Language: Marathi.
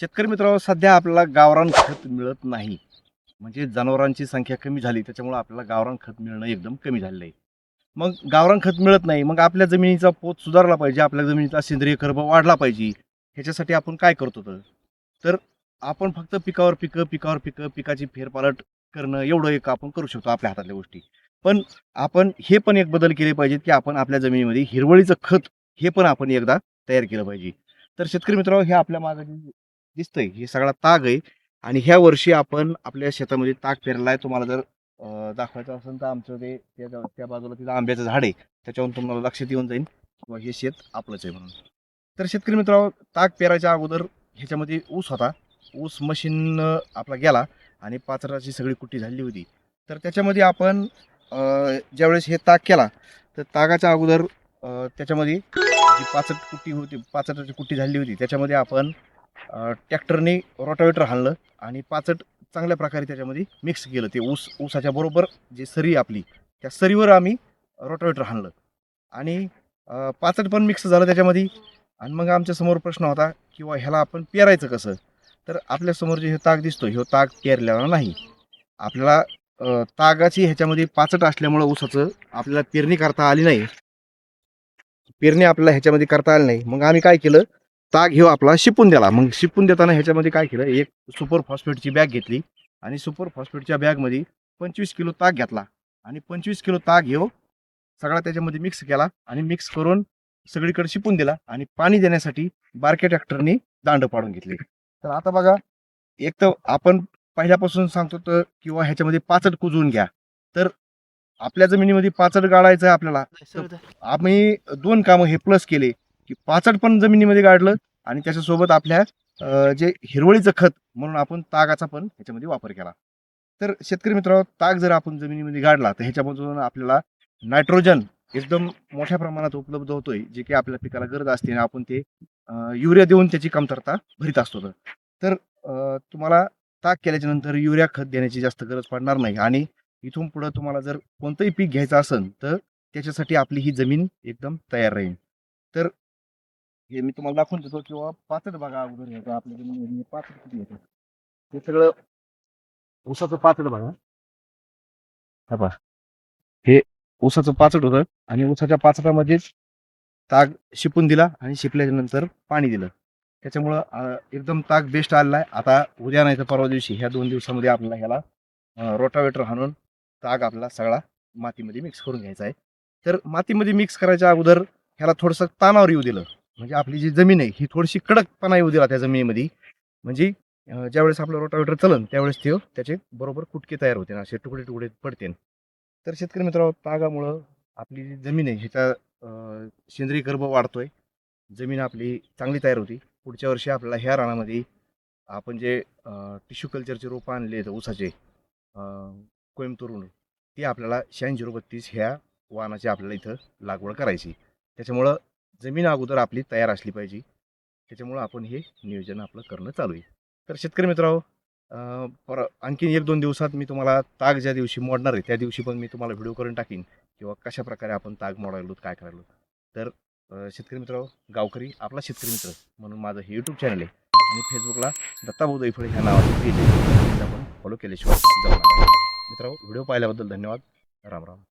शेतकरी मित्रांनो, सध्या आपल्याला गावरान खत मिळत नाही. म्हणजे जनावरांची संख्या कमी झाली, त्याच्यामुळे आपल्याला गावरान खत मिळणं एकदम कमी झालेलं आहे. मग गावरान खत मिळत नाही, मग आपल्या जमिनीचा पोत सुधारला पाहिजे, आपल्या जमिनीचा सेंद्रिय कर्ब वाढला पाहिजे. ह्याच्यासाठी आपण काय करतो तर आपण फक्त पिकावर पिकं, पिकावर पिकं, पिकाची फेरपालट करणं एवढं एक आपण करू शकतो आपल्या हातातल्या गोष्टी. पण आपण हे पण एक बदल केले पाहिजेत, की आपण आपल्या जमिनीमध्ये हिरवळीचं खत हे पण आपण एकदा तयार केलं पाहिजे. तर शेतकरी मित्रांनो, हे आपल्या मागे दिसतंय हे सगळा ताग आहे आणि ह्या वर्षी आपण आपल्या शेतामध्ये ताग पेरला आहे. तुम्हाला जर दाखवायचं असेल तर आमचं ते त्या बाजूला तिथं आंब्याचं झाड आहे, त्याच्यावरून तुम्हाला लक्षात येऊन जाईल किंवा हे शेत आपलंच आहे म्हणून. तर शेतकरी मित्रांनो, ताग पेरायच्या अगोदर ह्याच्यामध्ये ऊस होता. ऊस मशीन आपला गेला आणि पाचराची सगळी कुट्टी झाली होती. तर त्याच्यामध्ये आपण ज्यावेळेस हे ताग केला तर तागाच्या अगोदर त्याच्यामध्ये जी पाचट कुट्टी होती, पाचटाची कुट्टी झाली होती, त्याच्यामध्ये आपण ट्रॅक्टरने रोटावेटर हाणलं आणि पाचट चांगल्या प्रकारे त्याच्यामध्ये मिक्स केलं. ते ऊसाच्या बरोबर जी सरी आपली, त्या सरीवर आम्ही रोटावेटर हाणलं आणि पाचट पण मिक्स झालं त्याच्यामध्ये. आणि मग आमच्यासमोर प्रश्न होता किंवा ह्याला आपण पेरायचं कसं? तर आपल्यासमोर जे हे ताग दिसतो, ह्यो ताग पेरलेला नाही. आपल्याला तागाची ह्याच्यामध्ये पाचट असल्यामुळं ऊसाचं आपल्याला पेरणी करता आली नाही. पेरणी आपल्याला ह्याच्यामध्ये करता आली नाही. मग आम्ही काय केलं, ताग ह्यो आपला शिपून दिला. मग शिपून देताना ह्याच्यामध्ये काय केलं, एक सुपर फॉस्फेटची बॅग घेतली आणि सुपर फॉस्फेटच्या बॅगमध्ये 25 किलो ताग घेतला आणि 25 किलो ताग ह्यो सगळा त्याच्यामध्ये मिक्स केला आणि मिक्स करून सगळीकडे शिपून दिला आणि पाणी देण्यासाठी बारक्या ट्रॅक्टरने दांड पाडून घेतले. तर आता बघा, एक तर आपण पहिल्यापासून सांगतो तर किंवा ह्याच्यामध्ये पाचट कुजवून घ्या. तर आपल्या जमिनीमध्ये पाचट गाळायचं आहे आपल्याला. तर आम्ही 2 कामं हे प्लस केले, की पाचट पण जमिनीमध्ये गाडलं आणि त्याच्यासोबत आपल्या जे हिरवळीचं खत म्हणून आपण तागाचा पण ह्याच्यामध्ये वापर केला. तर शेतकरी मित्रांनो, ताग जर आपण जमिनीमध्ये गाडला तर ह्याच्यामधून आपल्याला नायट्रोजन एकदम मोठ्या प्रमाणात उपलब्ध होतोय, जे की आपल्या पिकाला गरज असते आणि आपण ते युरिया देऊन त्याची कमतरता भरीत असतो. तर तुम्हाला ताक केल्याच्या नंतर युरिया खत देण्याची जास्त गरज पडणार नाही आणि इथून पुढं तुम्हाला जर कोणतंही पीक घ्यायचं असेल तर त्याच्यासाठी आपली ही जमीन एकदम तयार राहील. तर हे मी तुम्हाला दाखवून देतो किंवा पाचट बघा अगोदर ह्याचं आपल्या जमिनीमध्ये पाचट किती येतं. हे सगळं ऊसाचं पाचट बघा. हे पहा, हे ऊसाचं पाचट होतं आणि ऊसाच्या पाचटामध्येच ताग शिपून दिला आणि शिपल्याच्या नंतर पाणी दिलं. त्याच्यामुळं एकदम ताग बेस्ट आलेला आहे. आता उद्या नाही तर परवा दिवशी ह्या 2 दिवसामध्ये आपल्याला ह्याला रोटावेटर हाणून ताग आपला सगळा मातीमध्ये मिक्स करून घ्यायचा आहे. तर मातीमध्ये मिक्स करायच्या अगोदर ह्याला थोडंसं तानावर येऊ दिलं. म्हणजे आपली जी जमीन आहे ही थोडीशी कडकपणा येऊ दिला त्या जमिनीमध्ये. म्हणजे ज्यावेळेस आपलं रोटावेटर चलन त्यावेळेस ते त्याचे बरोबर कुटके तयार होते, असे तुकडे-तुकडे पडतील. तर शेतकरी मित्रांनो, तागामुळं आपली जी जमीन आहे ह्याचा सेंद्रिय कर्ब वाढतोय. जमीन आपली चांगली तयार होती. पुढच्या वर्षी आपल्याला ह्या रानामध्ये आपण जे टिश्यू कल्चरचे रोपं आणले आहेत ऊसाचे, कोइंबतूरहून, ते आपल्याला 8632 ह्या वाहनाची आपल्याला इथं लागवड करायची. त्याच्यामुळं जमीन अगोदर आपली तयार असली पाहिजे. त्याच्यामुळं आपण हे नियोजन आपलं करणं चालू आहे. तर शेतकरी मित्रांनो, आणखीन 1-2 दिवसात मी तुम्हाला ताग ज्या दिवशी मोडणार आहे त्या दिवशी पण मी तुम्हाला व्हिडिओ करून टाकीन किंवा कशाप्रकारे आपण ताग मोडायलो, काय करायलो. तर शेतकरी मित्रांनो, गावकरी आपला शेतकरी मित्र म्हणून माझं हे यूट्यूब चॅनल आहे आणि फेसबुकला दत्ताभाऊ दैफळे ह्या नावाचं पेज आहे. आपण फॉलो केल्याशिवाय जाऊ नका. मित्रांनो, व्हिडिओ पाहिल्याबद्दल धन्यवाद. राम राम.